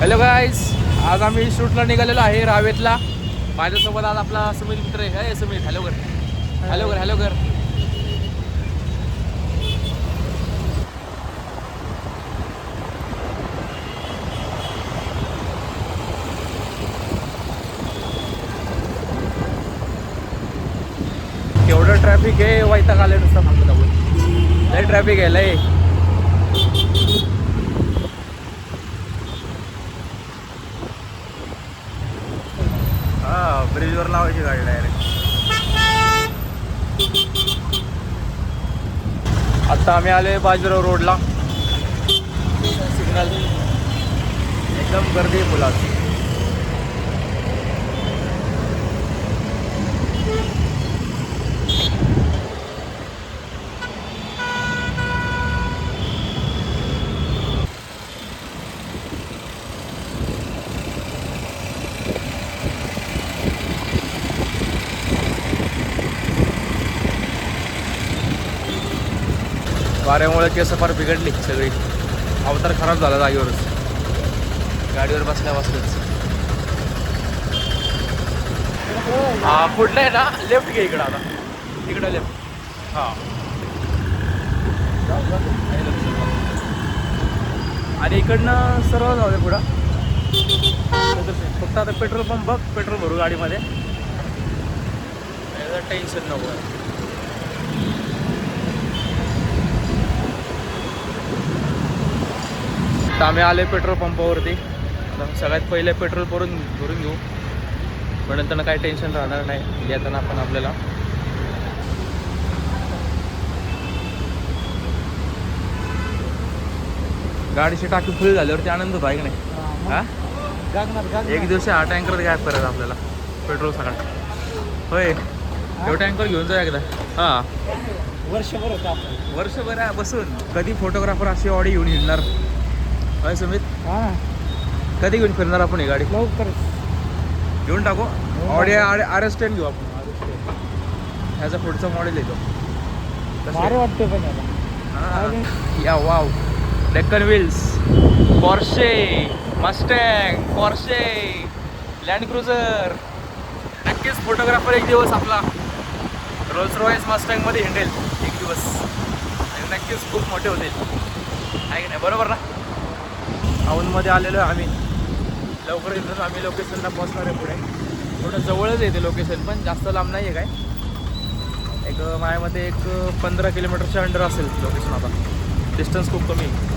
Hello guys, आज आम्ही शूटला निघालेलो आहे रावेतला. माझ्यासोबत आज आपला सुमित मित्र आहे. हे सुमित, हॅलो कर. हॅलो कर, हॅलो कर. केवढं ट्रॅफिक आहे, वैताग आले नुसतं सांगतो आपण. लय ट्रॅफिक आहे लय. हा, ब्रिजवर लावायची गाडी डायरेक्ट. आता आम्ही आलोय बाजीराव रोडला. सिग्नल एकदम गर्दी आहे मुलात. वाऱ्यामुळे केस फार बिघडली सगळी. अवतार खराब झाला जागेवरच, गाडीवर बसल्या बसल्याच. हा, पुढलं आहे ना, लेफ्ट घे इकडं. आता इकडं लेफ्ट. हा, आणि इकडनं सर्व जाऊ दे पुढं. फक्त आता पेट्रोल पंप बघ, पेट्रोल भरू गाडीमध्ये, टेन्शन नको. तर आम्ही आले पेट्रोल पंपावरती. सगळ्यात पहिले पेट्रोल भरून घेऊ, पण नंतर काही टेन्शन राहणार नाही येताना आपण आपल्याला. गाडीची टाकी फुल झाल्यावरती आनंद होतो आहे की नाही? हा, एक दिवशी हा टँकर घ्यायला परत आपल्याला पेट्रोल सगळं. होय, तो टँकर घेऊन जाऊ एकदा. हा, वर्षभर होता आपण. वर्षभर बसून कधी फोटोग्राफर अशी ऑडी घेऊन हिंडणार. होय सुमित, हा, कधी घेऊन फिरणार आपण ही गाडी? लवकर घेऊन टाकू. ऑडी RS10 घेऊ आपण. ह्याचा पुढचा मॉडेल येतो. भारी वाटते पण याला. हां, या wow, Deccan wheels, Porsche, Mustang, Porsche, land cruiser. नक्कीच फोटोग्राफर एक दिवस आपला रोल्स रॉयस मस्टँगमध्ये हिंडेल एक दिवस. आणि नक्कीच खूप मोठे होतील, आहे की नाही? बरोबर ना? औंधमध्ये आलेलो आहे आम्ही. लवकर येतच आम्ही लोकेशनला पोहोचणार आहे. पुढे थोडं जवळच येते लोकेशन, पण जास्त लांब नाही आहे काय. एक माझ्यामध्ये एक 15 किलोमीटरच्या अंडर असेल लोकेशन. आता डिस्टन्स खूप कमी आहे.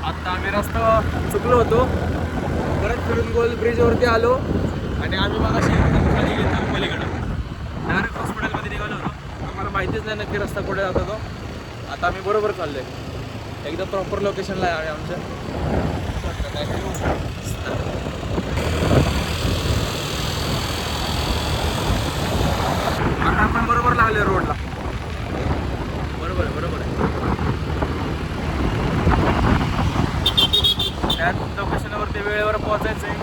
आता आम्ही रस्ता चुकलो होतो, परत फिरून गोल ब्रिजवरती आलो आणि आम्ही मागाशी खाली घेतो पलीकडं डायरेक्ट हॉस्पिटलमध्ये निघालो होतो. आम्हाला माहितीच नाही नक्की रस्ता कुठे जातो तो. आता आम्ही बरोबर चाललो आहे, एकदम प्रॉपर लोकेशनला आहे आमच्या. आता आपण बरोबर लागले रोडला. बरोबर आहे, बरोबर आहे. त्याच लोकेशनवरती वेळेवर पोहोचायचं आहे.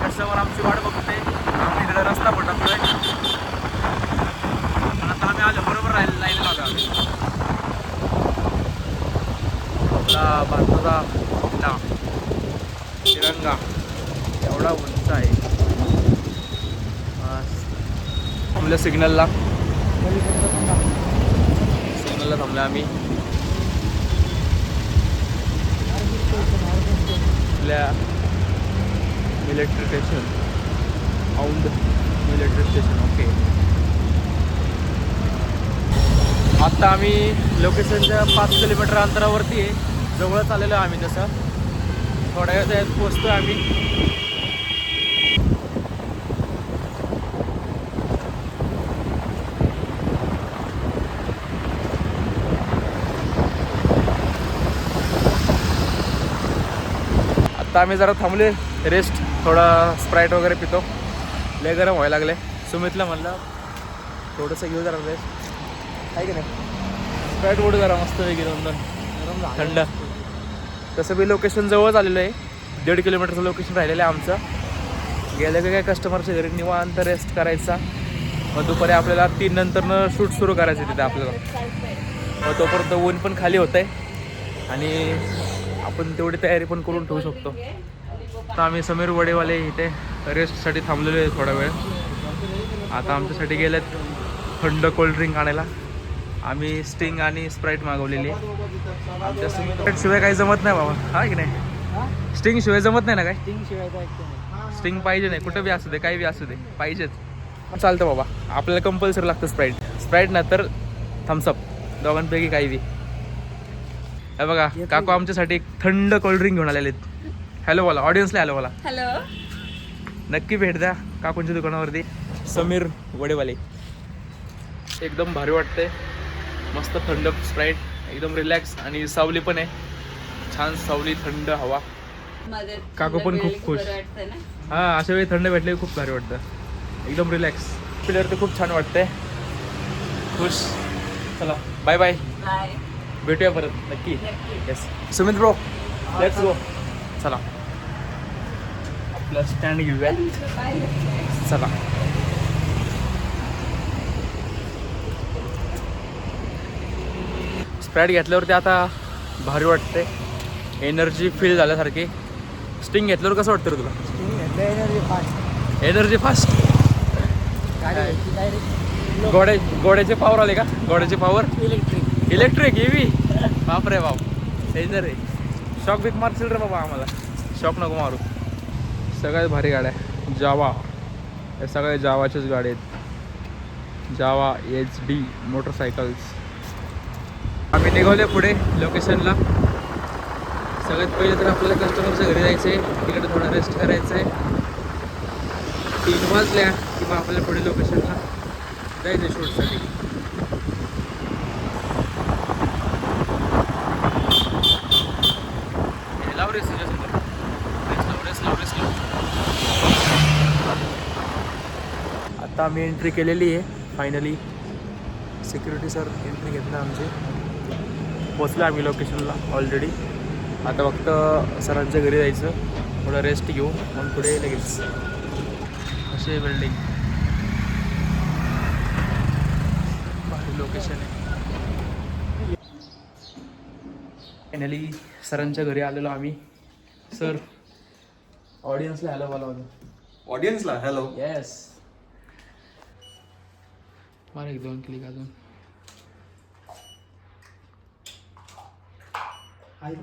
कस्टमर आमची वाट बघते, आम्ही इकडे रस्ता भटकतोय. आता आम्ही आलो बरोबर लाईन लावला. आपला भारताचा झेंडा, तिरंगा एवढा उंच आहे. थांबल्या सिग्नलला थांबल्या आम्ही. आपल्या military station, Aundh military station. Okay, आत्ता आम्ही लोकेशनच्या 5 किलोमीटर अंतरावरती आहे. जवळच आलेलो आहे आम्ही. तसं थोड्या वेळात पोचतो आहे आम्ही. आता आम्ही जरा थांबले, रेस्ट, थोडा स्प्राईट वगैरे पितो. लय गरम व्हायला लागले. सुमितला म्हणलं थोडंसं घेऊ जरा रेस्ट, आहे की नाही? स्प्राईट ओढ जरा मस्त वेगळी 2-2 थंड. तसं बी लोकेशन जवळच आलेलं आहे, 1.5 किलोमीटरचं लोकेशन राहिलेलं आहे आमचं. गेलं की काय कस्टमरच्या घरी निवांत रेस्ट करायचा. मग दुपारी आपल्याला 3 नंतरनं शूट सुरू करायचं तिथे आपल्याला. मग तोपर्यंत ऊन पण खाली होतं आहे आणि आपण तेवढी तयारी पण करून ठेवू शकतो. तर आम्ही समीर वडेवाले इथे रेस्टसाठी थांबलेलो आहे थोडा वेळ. आता आमच्यासाठी गेलेत थंड कोल्ड्रिंक आणायला. आम्ही स्टिंग आणि स्प्राईट मागवलेली आहे. आमच्या स्प्राईट शिवाय काही जमत नाही बाबा, हा की नाही? स्टिंग शिवाय जमत नाही ना काय? स्टिंग पाहिजे नाही, कुठं बी असू दे, काही बी असू दे, पाहिजेच. चालतं बाबा, आपल्याला कंपल्सरी लागतं स्प्राईट ना तर थम्सअप, दोघांपैकी काही बी. हे बघा काकू आमच्यासाठी एक थंड कोल्ड्रिंक घेऊन आलेले आहेत. हॅलो बोला ऑडियन्सला, हॅलो बोला. हॅलो. नक्की भेट द्या काकूंच्या दुकानावरती. समीर वडेवाले. एकदम भारी वाटतंय, मस्त थंड स्प्राईट, एकदम रिलॅक्स आणि सावली पण आहे, छान सावली, थंड हवा. काकू पण खूप खुश. हां, अशा वेळी थंड भेटले खूप भारी वाटतं, एकदम रिलॅक्स. पिल्यावर तर खूप छान वाटतंय, खुश. चला बाय बाय, भेटूया परत नक्की. Yes Sumit bro, let's go. चला आपला स्टँड घेऊया. चला स्प्राईट घेतल्यावरती आता भारी वाटते, एनर्जी फील झाल्यासारखी. स्टिंग घेतल्यावर कसं वाटतं रे तुला? Energy fast. गोड्याचे पॉवर आले का? गोड्याचे पॉवर इलेक्ट्रिक एवी. बापरे बाप, डेंजर आहे. शॉक बिक मारशील रे बाबा आम्हाला. शॉक नको मारू. सगळ्यात भारी गाड्या जावा, या सगळ्या जावाच्याच गाड्या आहेत. जावा HD मोटरसायकल्स. आम्ही निघाले पुढे लोकेशनला. सगळ्यात पहिले तर आपल्याला कस्टमरच्या घरी जायचं आहे, तिकडे थोडा रेस्ट करायचं आहे. 3 वाजल्या की मग आपल्याला पुढे लोकेशनला जायचं शूटसाठी. लाव रेस आता आम्ही एंट्री केलेली आहे फायनली. सिक्युरिटी सर एंट्री घेतला आमची. पोचलो आम्ही लोकेशनला ऑलरेडी. आता फक्त सरांच्या घरी जायचं, थोडं रेस्ट घेऊ, मग पुढे लगेच. अशी आहे बिल्डिंग, भारी लोकेशन आहे. फायनली सरांच्या घरी आलेलो आम्ही. सर ऑडियन्सला हॅलो बोला होतं. ऑडियन्सला हॅलो. येस, मार 1-2 क्लिक अजून.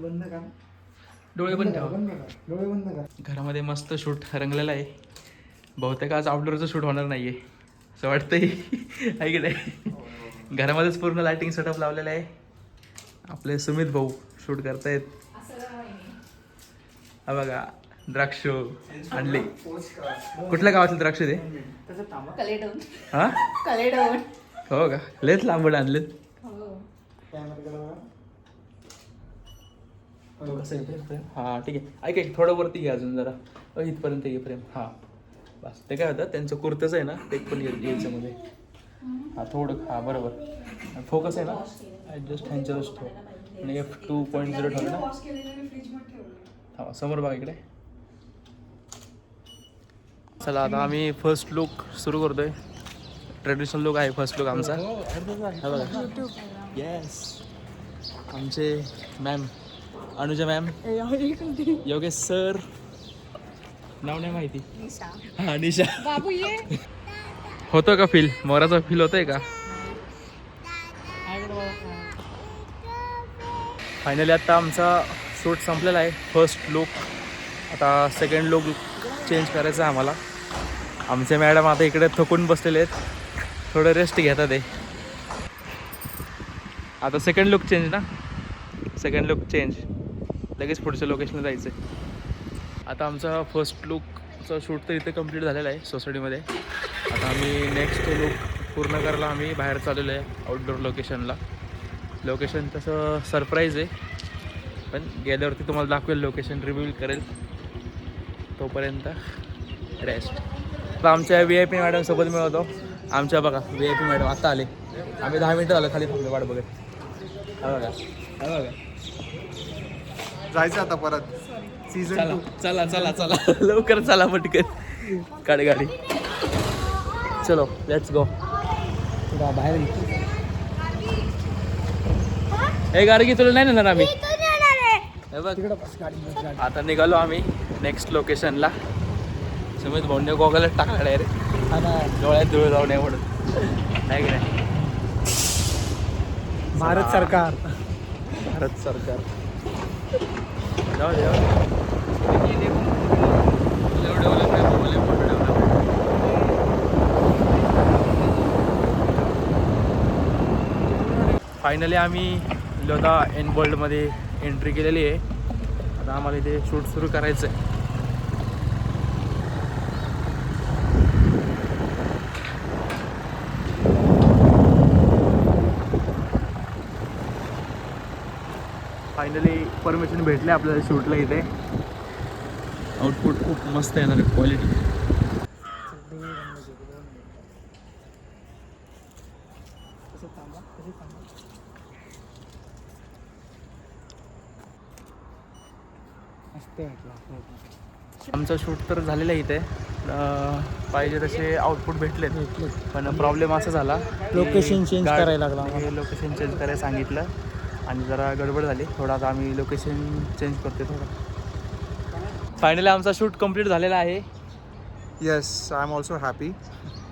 बंद का? डोळे बंद ठेवा. डोळे बंद का? घरामध्ये मस्त शूट रंगलेला आहे. बहुतेक आज आउटडोअरचं शूट होणार नाही आहे असं वाटतंय, आहे की नाही? घरामध्येच पूर्ण लायटिंग सेटअप लावलेलं आहे. आपले सुमित भाऊ शूट करतायत. हा बघा द्राक्ष आणले. कुठल्या गावातले द्राक्ष ते? कलेडोन. हा कलेडोन. हो का, लयच लांबून आणलेत. हां ठीक आहे. ऐक एक थोडं वरती घे अजून जरा, इथपर्यंत ये फ्रेम. हां बस. ते काय होतं त्यांचं कुर्तच आहे ना, ते पण याच्यामध्ये. हां थोडं, हां बरोबर. फोकस आहे ना, ॲडजस्ट ह्यांच्यावरच ठेव आणि F2.0 ठेवलं ना. हां समोर बघा इकडे. चला आता आम्ही फर्स्ट लुक सुरू करतोय. ट्रेडिशनल लुक आहे फर्स्ट लुक आमचा. हा बघा. येस, आमचे ma'am Anuja ma'am, Yogesh sir, नाव नाही माहिती. हा निशा. बाबू ये. होतं का फील? मोराचा फील होतोय का? फायनली आता आमचा शूट संपलेला आहे. First look. आता सेकंड लुक चेंज करायचं आहे आम्हाला. आमचे मॅडम आता इकडे थकून बसलेले आहेत, थोडं रेस्ट घेतात आहे. आता सेकंड लुक चेंज ना, सेकंड लुक चेंज, लगेच पुढच्या लोकेशनला जायचं आहे. आता आमचा फर्स्ट लुकचा शूट तर इथे कंप्लीट झालेला आहे सोसायटीमध्ये. आता आम्ही नेक्स्ट लुक पूर्ण करायला आम्ही बाहेर चाललेलो आहे आउटडोअर लोकेशनला. लोकेशन तसं सरप्राईज आहे, पण गेल्यावरती तुम्हाला दाखवेल, लोकेशन रिव्हील करेल. तोपर्यंत रेस्ट. आता आमच्या VIP मॅडमसोबत मिळवतो. आमच्या बघा VIP मॅडम आता आले. आम्ही 10 मिनटं झालं खाली थांबलो वाट बघत. हा बघा, हा बघा. जायचं आता परत सीझन चला 2. चला चला चला लवकर चला पटकन काढ गाडी. चलो लेट्स गो. बाहेर हे गाडी की तुला नाही नेणार आम्ही. हे बघ तिकडं बस गाडी आता निघालो आम्ही नेक्स्ट लोकेशनला. सुमित भाऊंनी गॉगलच टाकला डायरेक्ट हा ना. डोळ्यात धुळ जाऊ नये म्हणून. नाही की नाही. भारत सरकार. भारत सरकार जाऊ दे, जाऊ दे. लय डेव्हलप आहे बाबा, लय मोठं डेव्हलप आहे. फायनली आम्ही लोधा एन वर्ल्डमध्ये एंट्री केलेली आहे. आता आम्हाला इथे शूट सुरू करायचं आहे. फायनली परमिशन भेटले आपल्याला शूटला इथे. आउटपुट खूप मस्त येणार आहे, क्वालिटी. मस्त वाटलं. आमचं शूट तर झालेलं आहे इथे. पाहिजे तसे आउटपुट भेटले, पण प्रॉब्लेम असा झाला Location change करायला लागला आम्हाला. लोकेशन चेंज करायला सांगितलं आणि जरा गडबड झाली. थोडा आता आम्ही लोकेशन चेंज करते थोडं. फायनली आमचा शूट कंप्लीट झालेला आहे. Yes, I am also happy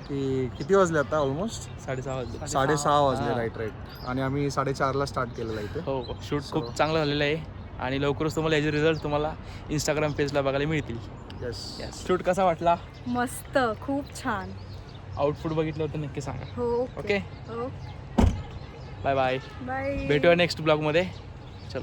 की किती वाजले आता ऑलमोस्ट 6:30 वाजले. 6:30 वाजले. हां. राईट. आणि आम्ही 4:30ला स्टार्ट केलेला इथे. हो हो, शूट खूप चांगलं झालेलं आहे आणि लवकरच तुम्हाला याचे रिझल्ट तुम्हाला इंस्टाग्राम पेजला बघायला मिळतील. येस. शूट कसा वाटला? मस्त, खूप छान. आउटपुट बघितलं होतं नक्की सांगा. हो. ओके हो. Bye bye. बाय. भेटूया नेक्स्ट ब्लॉगमध्ये. चल.